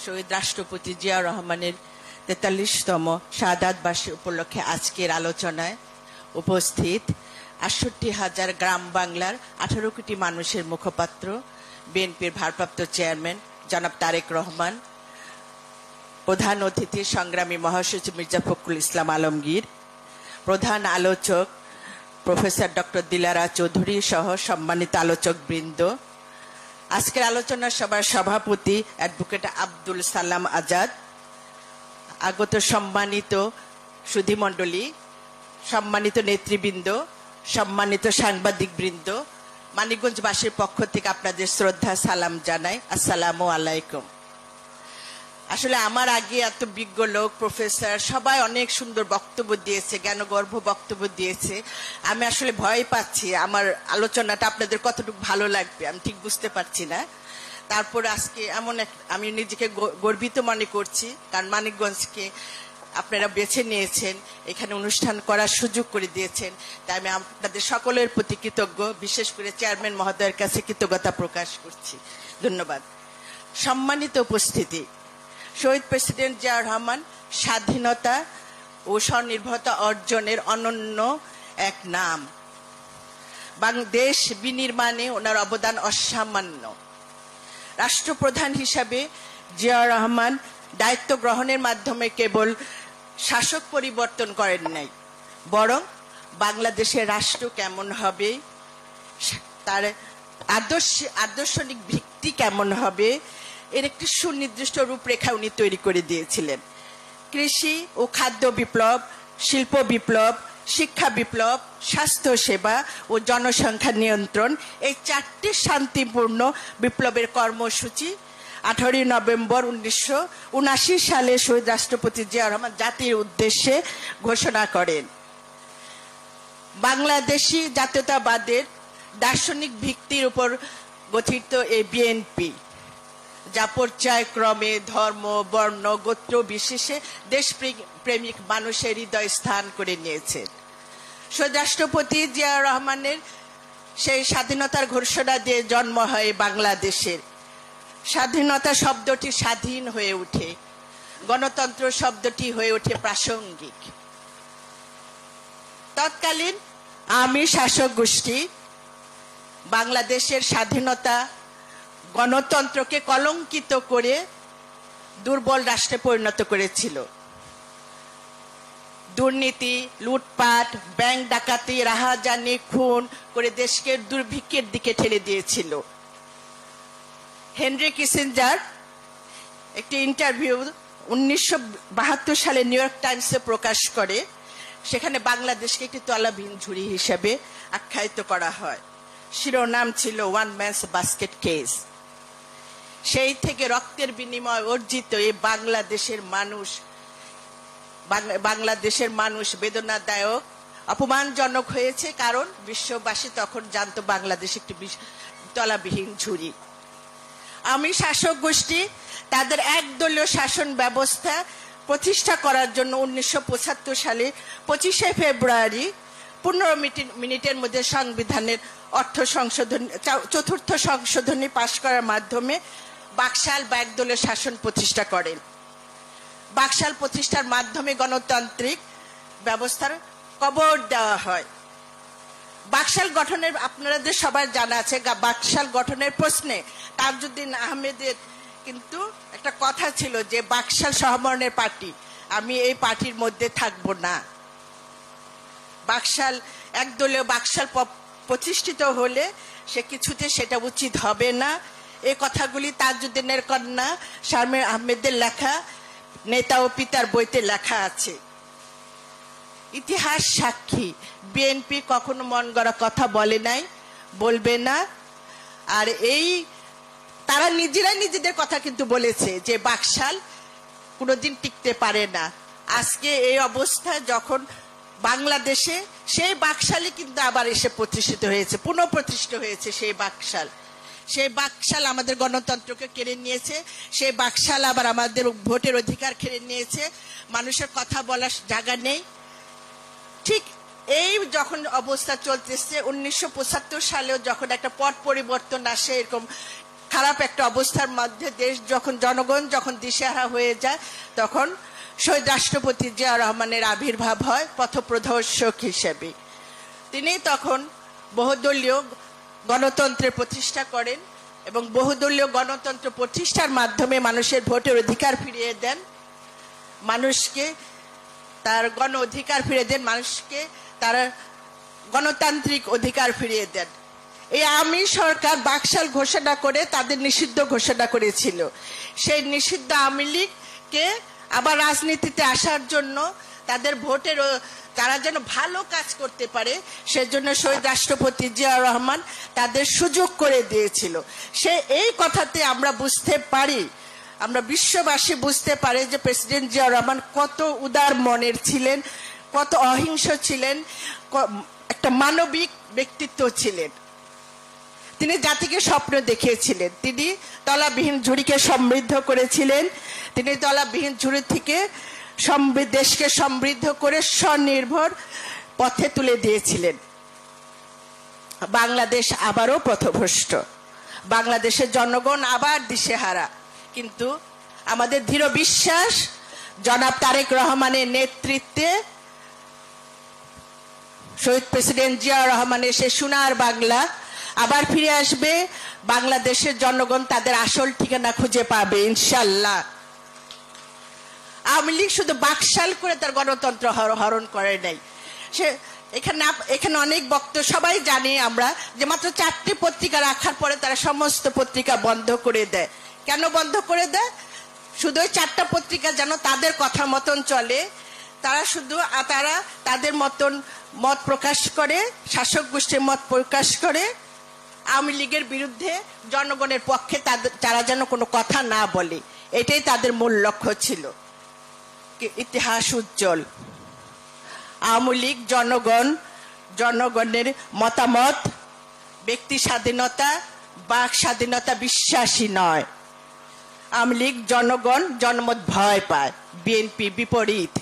শহীদ রাষ্ট্রপতি জিয়াউর রহমানের ৪৩তম শাহাদাত বার্ষিকী উপলক্ষে আজকের আলোচনায় উপস্থিত ৬৮,০০০ গ্রাম বাংলার ১৮ কোটি মানুষের মুখপাত্র বিএনপির ভারপ্রাপ্ত চেয়ারম্যান জনাব তারেক রহমান, প্রধান অতিথি সংগ্রামী মহাসচিব মির্জা ফখরুল ইসলাম আলমগীর, প্রধান আলোচক প্রফেসর ডক্টর দিলারা চৌধুরী সহ সম্মানিত আলোচক বৃন্দ, আজকের আলোচনা সভার সভাপতি অ্যাডভোকেট আব্দুল সালাম আজাদ, আগত সম্মানিত সুধীমণ্ডলী, সম্মানিত নেতৃবৃন্দ, সম্মানিত সাংবাদিক বৃন্দ, মানিকগঞ্জবাসীর পক্ষ থেকে আপনাদের শ্রদ্ধা সালাম জানাই। আসসালামু আলাইকুম। আসলে আমার আগে এত বিজ্ঞ লোক, প্রফেসর সবাই অনেক সুন্দর বক্তব্য দিয়েছে, জ্ঞানগর্ভ বক্তব্য দিয়েছে। আমি আসলে ভয় পাচ্ছি আমার আলোচনাটা আপনাদের কতটুকু ভালো লাগবে আমি ঠিক বুঝতে পারছি না। তারপর আজকে আমি নিজেকে গর্বিত মনে করছি, কারণ মানিকগঞ্জকে আপনারা বেছে নিয়েছেন, এখানে অনুষ্ঠান করার সুযোগ করে দিয়েছেন, তাই আমি আপনাদের সকলের প্রতি কৃতজ্ঞ, বিশেষ করে চেয়ারম্যান মহোদয়ের কাছে কৃতজ্ঞতা প্রকাশ করছি। ধন্যবাদ। সম্মানিত উপস্থিতি, শহীদ প্রেসিডেন্ট জিয়াউর রহমান স্বাধীনতা ও স্বনির্ভরতা অর্জনের অনন্য এক নাম। দেশ বিনির্মাণে ওনার অবদান অসামান্য। রাষ্ট্রপ্রধান হিসাবে জিয়াউর রহমান দায়িত্ব গ্রহণের মাধ্যমে কেবল শাসক পরিবর্তন করেন নাই, বরং বাংলাদেশের রাষ্ট্র কেমন হবে, তার আদর্শনিক ভিত্তি কেমন হবে, এর একটি সুনির্দিষ্ট রূপরেখা উনি তৈরি করে দিয়েছিলেন। কৃষি ও খাদ্য বিপ্লব, শিল্প বিপ্লব, শিক্ষা বিপ্লব, স্বাস্থ্য সেবা ও জনসংখ্যা নিয়ন্ত্রণ, এই 4টি শান্তিপূর্ণ বিপ্লবের কর্মসূচি 18 নভেম্বর 1979 সালে শহীদ রাষ্ট্রপতি জিয়াউর রহমান জাতির উদ্দেশ্যে ঘোষণা করেন। বাংলাদেশি জাতীয়তাবাদের দার্শনিক ভিত্তির উপর গঠিত এই বিএনপি, যা পর্যায়ক্রমে ধর্ম, বর্ণ, গোত্র বিশেষে দেশপ্রেমিক মানুষের হৃদয় স্থান করে নিয়েছে। শহীদ রাষ্ট্রপতি জিয়াউর রহমানের সেই স্বাধীনতার ঘোষণা দিয়ে জন্ম হয় বাংলাদেশের। স্বাধীনতা শব্দটি স্বাধীন হয়ে ওঠে, গণতন্ত্র শব্দটি হয়ে ওঠে প্রাসঙ্গিক। তৎকালীন আওয়ামী শাসক গোষ্ঠী বাংলাদেশের স্বাধীনতা, গণতন্ত্রকে কলঙ্কিত করে দুর্বল রাষ্ট্রে পরিণত করেছিল। দুর্নীতি, লুটপাট, ব্যাংক ডাকাতি, রাহাজানি, খুন করে দেশকে দুর্ভিক্ষের দিকে ঠেলে দিয়েছিল। হেনরি কিসিঞ্জার একটি ইন্টারভিউ 1972 সালে নিউ ইয়র্ক টাইমসে প্রকাশ করে, সেখানে বাংলাদেশকে একটি তলাবিহীন ঝুড়ি হিসেবে আখ্যায়িত করা হয়। শিরোনাম ছিল ওয়ান ম্যানস বাস্কেট কেস। সেই থেকে রক্তের বিনিময় অর্জিত এই বাংলাদেশের মানুষ বেদনাদায়ক, অপমানজনক হয়েছে, কারণ বিশ্ববাসী তখন জানতো বাংলাদেশ একটি তলাবিহীন ঝুড়ি। আমি শাসক গোষ্ঠী তাদের একদলীয় শাসন ব্যবস্থা প্রতিষ্ঠা করার জন্য 1975 সালে 25 ফেব্রুয়ারি 15 মিনিটের মধ্যে সংবিধানের চতুর্থ সংশোধনী পাশ করার মাধ্যমে বাকশাল বা একদলীয় শাসন প্রতিষ্ঠা করেন। বাকশাল প্রতিষ্ঠার মাধ্যমে গণতান্ত্রিক ব্যবস্থার কবর দেওয়া হয়। বাকশাল গঠনের আপনাদের সবার জানা আছে, বাকশাল গঠনের প্রশ্নে তাজউদ্দিন আহমেদের কিন্তু একটা কথা ছিল যে বাকশাল সহমরণের পার্টি, আমি এই পার্টির মধ্যে থাকব না। বাকশাল একদলীয় বাকশাল প্রতিষ্ঠিত হলে সে কিছুতে সেটা উচিত হবে না। এই কথাগুলি তাজউদ্দিনের কন্যা শারমিন আহমেদের লেখা নেতা ও পিতার বইতে লেখা আছে। ইতিহাস সাক্ষী, বিএনপি কখনো মন গড়া কথা বলে নাই, বলবে না। আর তারা নিজেরাই নিজেদের কথা কিন্তু বলেছে যে বাকশাল কোনোদিন টিকতে পারে না। আজকে এই অবস্থায় যখন বাংলাদেশে সেই বাকশালই কিন্তু আবার এসে প্রতিষ্ঠিত হয়েছে, পুনঃপ্রতিষ্ঠিত হয়েছে। সেই বাকশাল আমাদের গণতন্ত্রকে কেড়ে নিয়েছে, সেই বাকশাল আবার আমাদের ভোটের অধিকার কেড়ে নিয়েছে, মানুষের কথা বলার জায়গা নেই। ঠিক এই যখন অবস্থা চলতেছে 1975 সালেও যখন একটা পট পরিবর্তন আসে, এরকম খারাপ একটা অবস্থার মধ্যে দেশ যখন জনগণ যখন দিশেহারা হয়ে যায়, তখন শহীদ রাষ্ট্রপতি জিয়া রহমানের আবির্ভাব হয় পথপ্রদর্শক হিসেবে। তিনি তখন বহুদলীয় গণতন্ত্রের প্রতিষ্ঠা করেন এবং বহুদলীয় গণতন্ত্র প্রতিষ্ঠার মাধ্যমে মানুষের ভোটের অধিকার ফিরিয়ে দেন, মানুষকে তার গণ অধিকার ফিরিয়ে দেন, মানুষকে তার গণতান্ত্রিক অধিকার ফিরিয়ে দেন। এই আওয়ামী সরকার বাকশাল ঘোষণা করে তাদের নিষিদ্ধ ঘোষণা করেছিল। সেই নিষিদ্ধ আওয়ামী লীগকে আবার রাজনীতিতে আসার জন্য তাদের ভোটের তারা যেন ভালো কাজ করতে পারে, সেজন্য শহীদ রাষ্ট্রপতি জিয়া রহমান তাদের সুযোগ করে দিয়েছিল। সে এই কথাতে আমরা বুঝতে পারি, আমরা বিশ্ববাসী বুঝতে পারি যে প্রেসিডেন্ট জিয়া রহমান কত উদার মনের ছিলেন, কত অহিংস ছিলেন, একটা মানবিক ব্যক্তিত্ব ছিলেন। তিনি জাতিকে স্বপ্ন দেখিয়েছিলেন, তিনি তলাবিহীন ঝুড়িকে সমৃদ্ধ করেছিলেন, তিনি তলাবিহীন ঝুড়ি থেকে দেশকে সমৃদ্ধ করে স্বনির্ভর পথে তুলে দিয়েছিলেন। বাংলাদেশ আবারও পথভ্রষ্ট, বাংলাদেশের জনগণ আবার দিশেহারা, কিন্তু আমাদের দৃঢ় বিশ্বাস জনাব তারেক রহমানের নেতৃত্বে শহীদ প্রেসিডেন্ট জিয়া রহমানের সে সোনার বাংলা আবার ফিরে আসবে। বাংলাদেশের জনগণ তাদের আসল ঠিকানা খুঁজে পাবে ইনশাল্লাহ। আওয়ামী লীগ শুধু বাকশাল করে তার গণতন্ত্র হরণ করে নাই। সে এখানে অনেক বক্তব্য সবাই জানি আমরা যে মাত্র 4টি পত্রিকা রাখার পরে তারা সমস্ত পত্রিকা বন্ধ করে দেয়। কেন বন্ধ করে দেয়? শুধু ওই 4টা পত্রিকা যেন তাদের কথা মতন চলে, তারা তাদের মতন মত প্রকাশ করে, শাসক গোষ্ঠীর মত প্রকাশ করে, আওয়ামী লীগের বিরুদ্ধে জনগণের পক্ষে তারা যেন কোনো কথা না বলে। এটাই তাদের মূল লক্ষ্য ছিল। ইতিহাস উজ্জ্বল, আওয়ামী লীগ জনগণের মতামত, ব্যক্তি স্বাধীনতা, বাক স্বাধীনতা বিশ্বাসী নয়। আওয়ামী লীগ জনমত ভয় পায়, বিএনপি বিপরীত।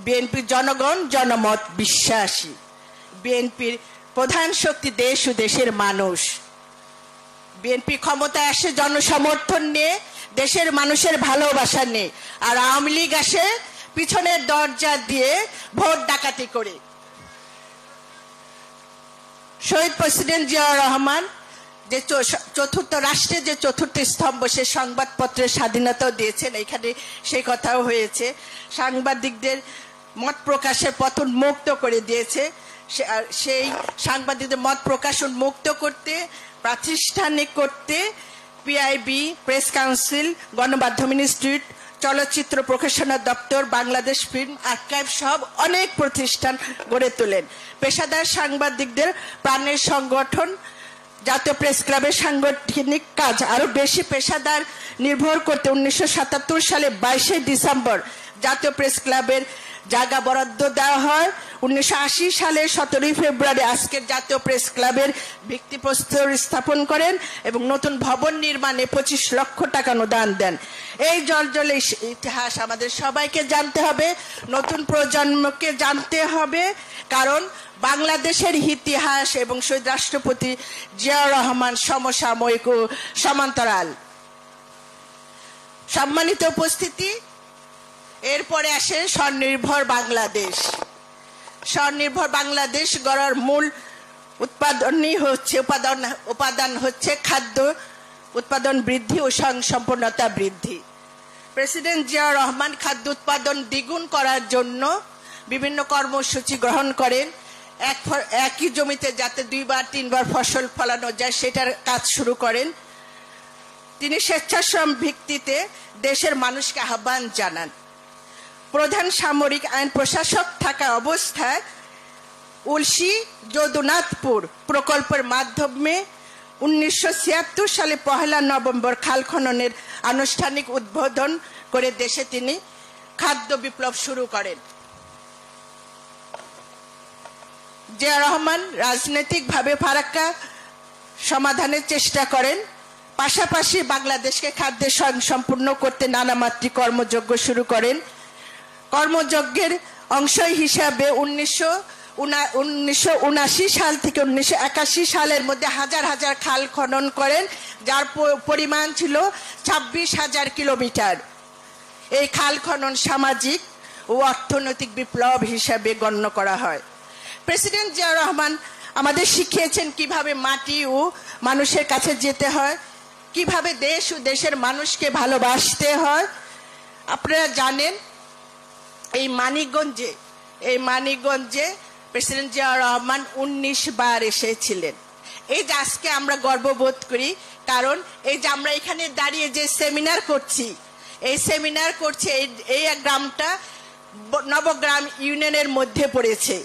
বিএনপি জনমত বিশ্বাসী। বিএনপির প্রধান শক্তি দেশ ও দেশের মানুষ। বিএনপি ক্ষমতায় আসে জনসমর্থন নিয়ে, দেশের মানুষের ভালোবাসা নিয়ে, আর আওয়ামী লীগ আসে পিছনের দরজা দিয়ে ভোট ডাকাতি করে। শহীদ প্রেসিডেন্ট জিয়া রহমান যে চতুর্থ রাষ্ট্রের যে চতুর্থ স্তম্ভ, সে সংবাদপত্রের স্বাধীনতাও দিয়েছেন, এখানে সেই কথাও হয়েছে। সাংবাদিকদের মত প্রকাশের পথ উন্মুক্ত করে দিয়েছে। সেই সাংবাদিকদের মত প্রকাশ উন্মুক্ত করতে, প্রাতিষ্ঠানিক করতে পিআইবি, প্রেস কাউন্সিল, গণমাধ্যম ইনস্টিটিউট, চলচ্চিত্র প্রকাশনা দপ্তর, বাংলাদেশ ফিল্ম আর্কাইভ সব অনেক প্রতিষ্ঠান গড়ে তোলেন। পেশাদার সাংবাদিকদের প্রাণের সংগঠন জাতীয় প্রেস ক্লাবের সাংগঠনিক কাজ আরো বেশি পেশাদার নির্ভর করতে 1977 সালে 22শে ডিসেম্বর জাতীয় প্রেস ক্লাবের জায়গা বরাদ্দ দেওয়া হয়। 1980 সালে 17 ফেব্রুয়ারি আজকের জাতীয় প্রেস ক্লাবের ভিত্তিপ্রস্তর স্থাপন করেন এবং নতুন ভবন নির্মাণে 25 লক্ষ টাকা অনুদান দেন। এই জলজলে ইতিহাস আমাদের সবাইকে জানতে হবে, নতুন প্রজন্মকে জানতে হবে, কারণ বাংলাদেশের ইতিহাস এবং শহীদ রাষ্ট্রপতি জিয়া রহমান সমসাময়িক ও সমান্তরাল। সম্মানিত উপস্থিতি, এরপরে আসে স্বনির্ভর বাংলাদেশ। স্বনির্ভর বাংলাদেশ গড়ার মূল উপাদান হচ্ছে খাদ্য উৎপাদন বৃদ্ধি ও স্বয়ংসম্পূর্ণতা বৃদ্ধি। প্রেসিডেন্ট জিয়া রহমান খাদ্য উৎপাদন দ্বিগুণ করার জন্য বিভিন্ন কর্মসূচি গ্রহণ করেন। একই জমিতে যাতে 2বার 3বার ফসল ফলানো যায় সেটার কাজ শুরু করেন। তিনি স্বেচ্ছাশ্রম ভিত্তিতে দেশের মানুষকে আহ্বান জানান। প্রধান সামরিক আইন প্রশাসক থাকা অবস্থায় উলসি যদুনাথপুর প্রকল্পের মাধ্যমে 1976 সালে 1 নভেম্বর খাল খননের আনুষ্ঠানিক উদ্বোধন করে দেশে তিনি খাদ্য বিপ্লব শুরু করেন। জিয়া রহমান রাজনৈতিকভাবে ফারাক্কা সমাধানের চেষ্টা করেন, পাশাপাশি বাংলাদেশকে খাদ্যে স্বয়ংসম্পূর্ণ করতে নানামাত্রিক কর্মযজ্ঞ শুরু করেন। কর্মযজ্ঞের অংশ হিসাবে 1979 সাল থেকে 1981 সালের মধ্যে হাজার হাজার খাল খনন করেন, যার পরিমাণ ছিল 26,000 কিলোমিটার। এই খাল খনন সামাজিক ও অর্থনৈতিক বিপ্লব হিসাবে গণ্য করা হয়। প্রেসিডেন্ট জিয়াউর রহমান আমাদের শিখিয়েছেন কিভাবে মাটি ও মানুষের কাছে যেতে হয়, কিভাবে দেশ ও দেশের মানুষকে ভালোবাসতে হয়। আপনারা জানেন এই মানিকগঞ্জে প্রেসিডেন্ট জিয়াউর রহমান 19 বার এসেছিলেন। এই যে আজকে আমরা গর্ববোধ করি, কারণ এই যে আমরা এখানে দাঁড়িয়ে যে সেমিনার করছি, এই গ্রামটা নবগ্রাম ইউনিয়নের মধ্যে পড়েছে।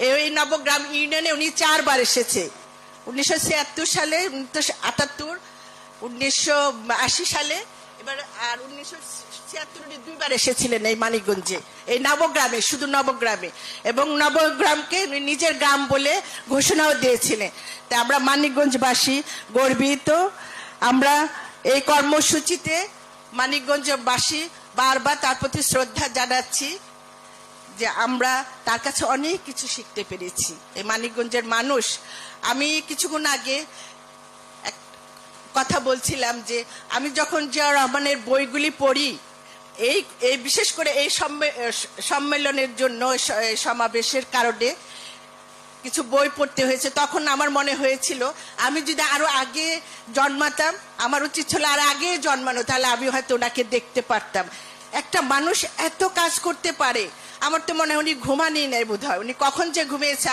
এই নবগ্রাম ইউনিয়নে উনি 4 বার এসেছে, 1976 সালে, 1978, 1980 সালে, এবার আর 1976 2 বার এসেছিলেন এই মানিকগঞ্জে, এই নবগ্রামে, শুধু নবগ্রামে, এবং নবগ্রামকে নিজের গ্রাম বলে ঘোষণাও দিয়েছিলেন। তাই আমরা মানিকগঞ্জবাসী গর্বিত। আমরা এই কর্মসূচিতে মানিকগঞ্জবাসী বারবার তার প্রতি শ্রদ্ধা জানাচ্ছি যে আমরা তার কাছে অনেক কিছু শিখতে পেরেছি। এই মানিকগঞ্জের মানুষ, আমি কিছুক্ষণ আগে কথা বলছিলাম যে আমি যখন জিয়াউর রহমানের বইগুলি পড়ি, এই বিশেষ করে এই সম্মেলনের জন্য, সমাবেশের কারণে কিছু বই পড়তে হয়েছে, তখন আমার মনে হয়েছিল আমি যদি আরো আগে জন্মাতাম, আমার উচিত ছিল আর আগে জন্মানো, তাহলে আমি হয়তো ওনাকে দেখতে পারতাম। একটা মানুষ এত কাজ করতে পারে, আমার তো মনে হয় উনি ঘুমানি নাই বোধ হয়, উনি কখন যে ঘুমিয়েছে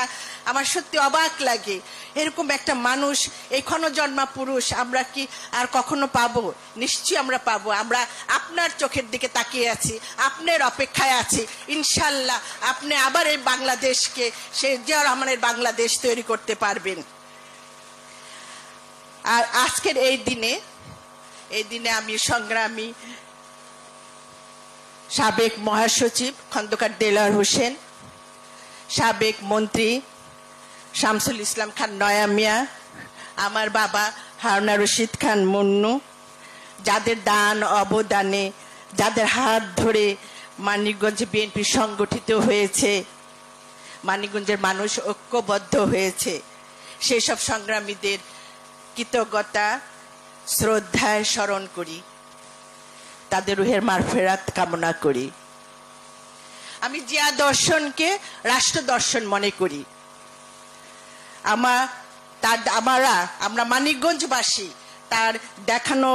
আমার সত্যি অবাক লাগে। এরকম একটা মানুষ, এই ক্ষণজন্মা পুরুষ আমরা কি আর কখনো পাবো? নিশ্চয়ই আমরা পাবো। আমরা আপনার চোখের দিকে তাকিয়ে আছি, আপনার অপেক্ষায় আছি। ইনশাল্লাহ আপনি আবার এই বাংলাদেশকে, সেই জিয়াউর রহমানের বাংলাদেশ তৈরি করতে পারবেন। আর আজকের এই দিনে আমি সংগ্রামী সাবেক মহাসচিব খন্দকার দেলোয়ার হোসেন, সাবেক মন্ত্রী শামসুল ইসলাম খান নয়া মিয়া, আমার বাবা হারুনা রশিদ খান মুন্নু, যাদের দান অবদানে, যাদের হাত ধরে মানিকগঞ্জ বিএনপি সংগঠিত হয়েছে, মানিকগঞ্জের মানুষ ঐক্যবদ্ধ হয়েছে, সেই সব সংগ্রামীদের কৃতজ্ঞতা শ্রদ্ধায় স্মরণ করি, তাদের রুহের মাগফিরাত কামনা করি। আমি জিয়া দর্শনকে রাষ্ট্র দর্শন মনে করি। আমরা মানিকগঞ্জবাসী তার দেখানো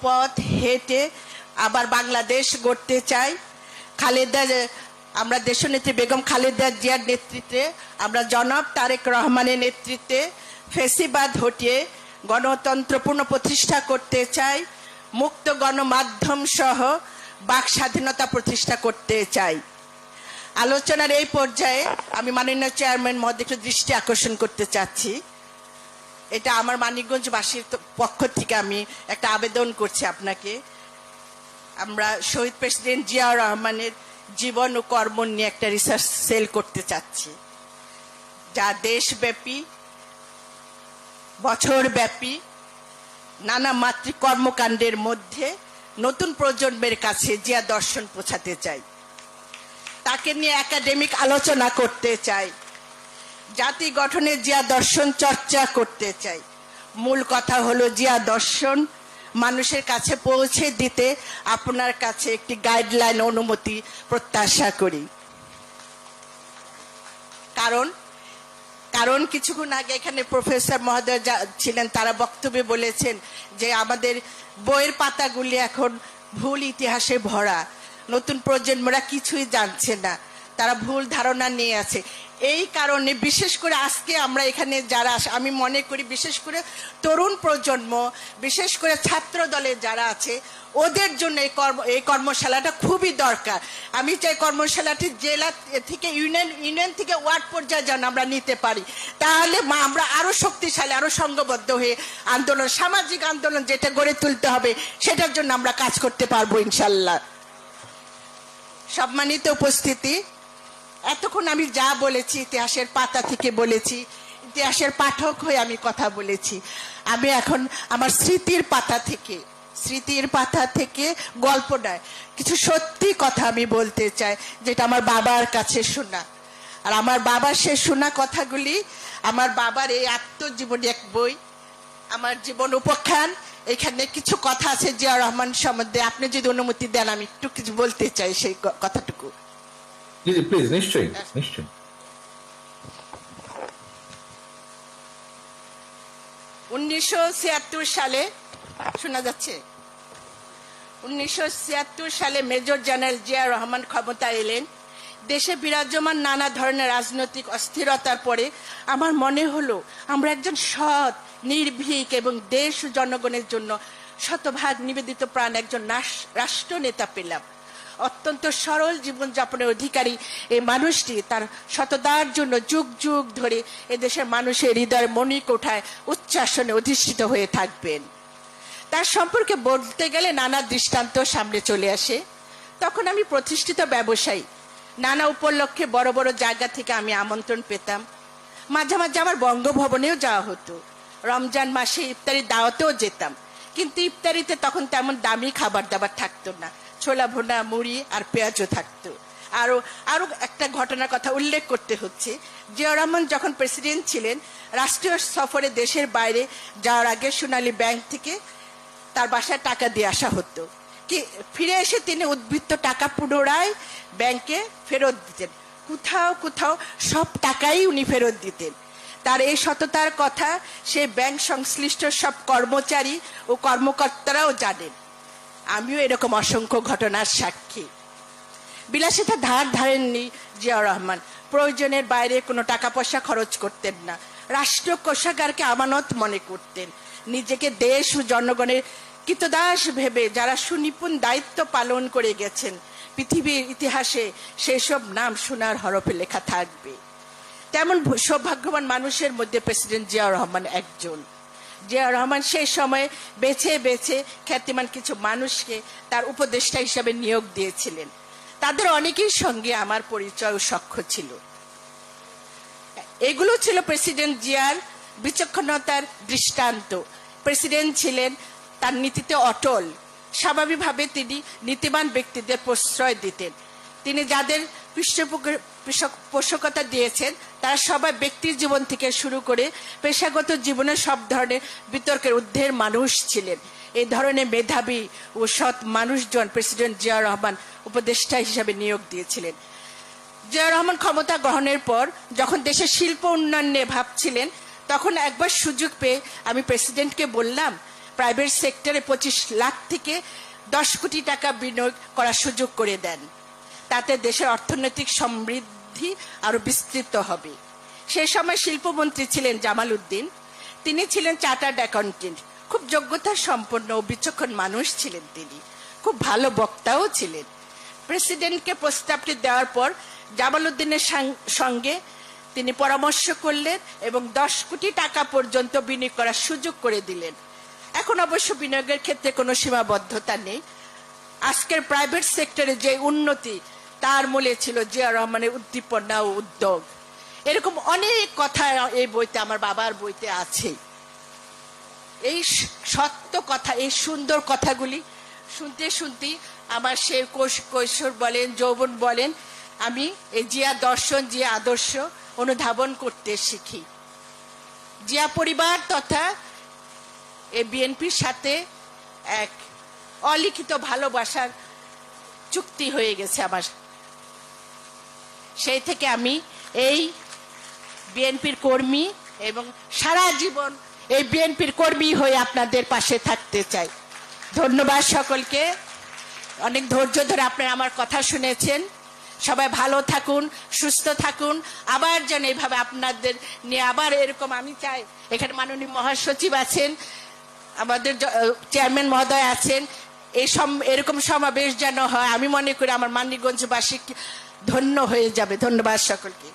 পথ হেঁটে আবার বাংলাদেশ গড়তে চাই। আমরা দেশনেত্রী বেগম খালেদা জিয়ার নেতৃত্বে, আমরা জনাব তারেক রহমানের নেতৃত্বে ফ্যাসিবাদ হটিয়ে গণতন্ত্র পুনঃপ্রতিষ্ঠা করতে চাই। মুক্ত গণমাধ্যম সহ বাক স্বাধীনতা প্রতিষ্ঠা করতে চাই। আলোচনার এই পর্যায়ে আমি মাননীয় চেয়ারম্যান মহোদয়কে দৃষ্টি আকর্ষণ করতে চাচ্ছি, এটা আমার মানিকগঞ্জবাসীর পক্ষ থেকে আমি একটা আবেদন করছি আপনাকে। আমরা শহীদ প্রেসিডেন্ট জিয়াউর রহমানের জীবন ও কর্ম নিয়ে একটা রিসার্চ সেল করতে চাচ্ছি, যা দেশব্যাপী, বছরব্যাপী নানা মাতৃ কর্মকাণ্ডের মধ্যে নতুন প্রজন্মের কাছে জিয়া দর্শন পৌঁছাতে চাই। তাকে নিয়ে একাডেমিক আলোচনা করতে চাই, জাতি গঠনে জিয়া দর্শন চর্চা করতে চাই। মূল কথা হলো জিয়া দর্শন মানুষের কাছে পৌঁছে দিতে আপনার কাছে একটি গাইডলাইন, অনুমতি প্রত্যাশা করি। কারণ কিছুক্ষণ আগে এখানে প্রফেসর মহোদয় ছিলেন, তারা বক্তব্যে বলেছেন যে আমাদের বইয়ের পাতাগুলি এখন ভুল ইতিহাসে ভরা, নতুন প্রজন্মরা কিছুই জানছে না, তারা ভুল ধারণা নিয়ে আছে। এই কারণে বিশেষ করে আজকে আমরা এখানে যারা, আমি মনে করি বিশেষ করে তরুণ প্রজন্ম, বিশেষ করে ছাত্র দলের যারা আছে, ওদের জন্য এই কর্মশালাটা খুবই দরকার। আমি চাই কর্মশালাটি জেলা থেকে ইউনিয়ন থেকে ওয়ার্ড পর্যায়ে যেন আমরা নিতে পারি, তাহলে আমরা আরো শক্তিশালী, আরো সংঘবদ্ধ হয়ে আন্দোলন, সামাজিক আন্দোলন যেটা গড়ে তুলতে হবে, সেটার জন্য আমরা কাজ করতে পারবো ইনশাল্লাহ। সম্মানিত উপস্থিতি, এতক্ষণ আমি যা বলেছি ইতিহাসের পাতা থেকে বলেছি, ইতিহাসের পাঠক হয়ে আমি কথা বলেছি। আমি এখন আমার স্মৃতির পাতা থেকে গল্প নয়, কিছু সত্যি কথা আমি বলতে চাই, যেটা আমার বাবার কাছে শোনা। আর আমার বাবার সে শোনা কথাগুলি, আমার বাবার এই আত্মজীবনী এক বই, আমার জীবন উপাখ্যান, এখানে কিছু কথা আছে জিয়া রহমান সম্বন্ধে। আপনি যদি অনুমতি দেন আমি একটু কিছু বলতে চাই সেই কথাটুকু। প্লিজ, নিশ্চয়ই নিশ্চয়ই। 1976 সালে, শোনা যাচ্ছে? 1976 সালে মেজর জেনারেল জিয়া রহমান ক্ষমতায় এলেন। দেশে বিরাজমান নানা ধরনের রাজনৈতিক অস্থিরতার পরে আমার মনে হলো আমরা একজন সৎ, নির্ভীক এবং দেশ ও জনগণের জন্য শতভাগ নিবেদিত প্রাণ একজন রাষ্ট্রনেতা পেলাম। অত্যন্ত সরল জীবনযাপনের অধিকারী এই মানুষটি তার সততার জন্য যুগ যুগ ধরে এদেশের মানুষের হৃদয়ের মণিকোঠায় উচ্চাসনে অধিষ্ঠিত হয়ে থাকবেন। তার সম্পর্কে বলতে গেলে নানা দৃষ্টান্ত সামনে চলে আসে। তখন আমি প্রতিষ্ঠিত ব্যবসায়ী, নানা উপলক্ষে বড় বড় জায়গা থেকে আমি আমন্ত্রণ পেতাম। মাঝে মাঝে আমার বঙ্গভবনেও যাওয়া হতো। রমজান মাসে ইফতারি দাওয়াতেও যেতাম, কিন্তু ইফতারিতে তখন তেমন দামি খাবার দাবার থাকতো না, ছোলা ভুনা, মুড়ি আর পেঁয়াজও থাকতো। আরো একটা ঘটনার কথা উল্লেখ করতে হচ্ছে। জিয়া রহমান যখন প্রেসিডেন্ট ছিলেন, রাষ্ট্রীয় সফরে দেশের বাইরে যাওয়ার আগে সোনালী ব্যাংক থেকে তার বাসায় টাকা দিয়ে আসা হতো। কি ফিরে এসে তিনি উদ্বৃত্ত টাকা পুনরায় ব্যাংকে ফেরত দিতেন। কোথাও কোথাও সব টাকাই উনি ফেরত দিতেন। তার এই সততার কথা সেই ব্যাংক সংশ্লিষ্ট সব কর্মচারী ও কর্মকর্তারাও জানেন। আমিও এরকম অসংখ্য ঘটনার সাক্ষী। বিলাসিতা ধার ধারেননি জিয়া রহমান। প্রয়োজনের বাইরে কোনো টাকা পয়সা খরচ করতেন না। রাষ্ট্র কোষাগারকে আমানত মনে করতেন। নিজেকে দেশ ও জনগণের কৃতদাস ভেবে যারা সুনিপুণ দায়িত্ব পালন করে গেছেন, পৃথিবীর ইতিহাসে সেসব নাম সোনার হরফে লেখা থাকবে। তেমন সৌভাগ্যবান মানুষের মধ্যে প্রেসিডেন্ট জিয়া রহমান একজন। জিয়া রহমান সেই সময়ে বেছে বেছে খ্যাতিমান কিছু মানুষকে তার উপদেষ্টা হিসাবে নিয়োগ দিয়েছিলেন। তাদের অনেকের সঙ্গে আমার পরিচয় ও সখ্য ছিল। এগুলো ছিল প্রেসিডেন্ট জিয়ার বিচক্ষণতার দৃষ্টান্ত। প্রেসিডেন্ট ছিলেন, তার নীতিতে অটল। স্বাভাবিকভাবে তিনি নীতিবান ব্যক্তিদের প্রশ্রয় দিতেন। তিনি যাদের পৃষ্ঠপোষকতা দিয়েছেন তারা সবাই ব্যক্তির জীবন থেকে শুরু করে পেশাগত জীবনের সব ধরনের বিতর্কের ঊর্ধ্বের মানুষ ছিলেন। এই ধরনের মেধাবী ও সৎ মানুষজন প্রেসিডেন্ট জিয়া রহমান উপদেষ্টা হিসাবে নিয়োগ দিয়েছিলেন। জিয়া রহমান ক্ষমতা গ্রহণের পর যখন দেশের শিল্প উন্নয়ন নিয়ে ভাবছিলেন, তখন একবার সুযোগ পেয়ে আমি প্রেসিডেন্টকে বললাম, প্রাইভেট সেক্টরে 25 লাখ থেকে 10 কোটি টাকা বিনিয়োগ করার সুযোগ করে দেন। তাতে দেশের অর্থনৈতিক সমৃদ্ধি আরো বিস্তৃত হবে। সেই সময় শিল্পমন্ত্রী ছিলেন জামাল উদ্দিন। তিনি ছিলেন চার্টার্ড অ্যাকাউন্টেন্ট। খুব যোগ্যতা সম্পন্ন ও বিচক্ষণ মানুষ ছিলেন তিনি। খুব ভালো বক্তাও ছিলেন। প্রেসিডেন্টকে প্রস্তাবটি দেওয়ার পর জামাল উদ্দিনের সঙ্গে তিনি পরামর্শ করলেন এবং 10 কোটি টাকা পর্যন্ত বিনিয়োগ করার সুযোগ করে দিলেন। এখন অবশ্য বিনিয়োগের ক্ষেত্রে কোনো সীমাবদ্ধতা নেই। আজকের প্রাইভেট সেক্টরে যে উন্নতি, তার মূলে ছিল জিয়া রহমানের উদ্দীপনা ও উদ্যোগ। এরকম অনেক কথা এই বইতে, আমার বাবার বইতে আছে। এই সত্য কথা, এই সুন্দর কথাগুলি শুনতে শুনতে আমার সে কৈশোর বলেন, যৌবন বলেন, আমি এই জিয়া দর্শন, জিয়া আদর্শ অনুধাবন করতে শিখি। জিয়া পরিবার তথা এই বিএনপির সাথে এক অলিখিত ভালোবাসার চুক্তি হয়ে গেছে আমার। সেই থেকে আমি এই বিএনপির কর্মী এবং সারা জীবন এই বিএনপির কর্মী হয়ে আপনাদের পাশে থাকতে চাই। ধন্যবাদ সকলকে। অনেক ধৈর্য ধরে আপনারা আমার কথা শুনেছেন। সবাই ভালো থাকুন, সুস্থ থাকুন। আবার যেন এইভাবে আপনাদের নিয়ে আবার এরকম, আমি চাই এখানে মাননীয় মহাসচিব আছেন, আমাদের চেয়ারম্যান মহোদয় আছেন, এরকম সমাবেশ যেন হয়। আমি মনে করি আমার মানিকগঞ্জবাসী ধন্য হয়ে যাবে। ধন্যবাদ সকলকে।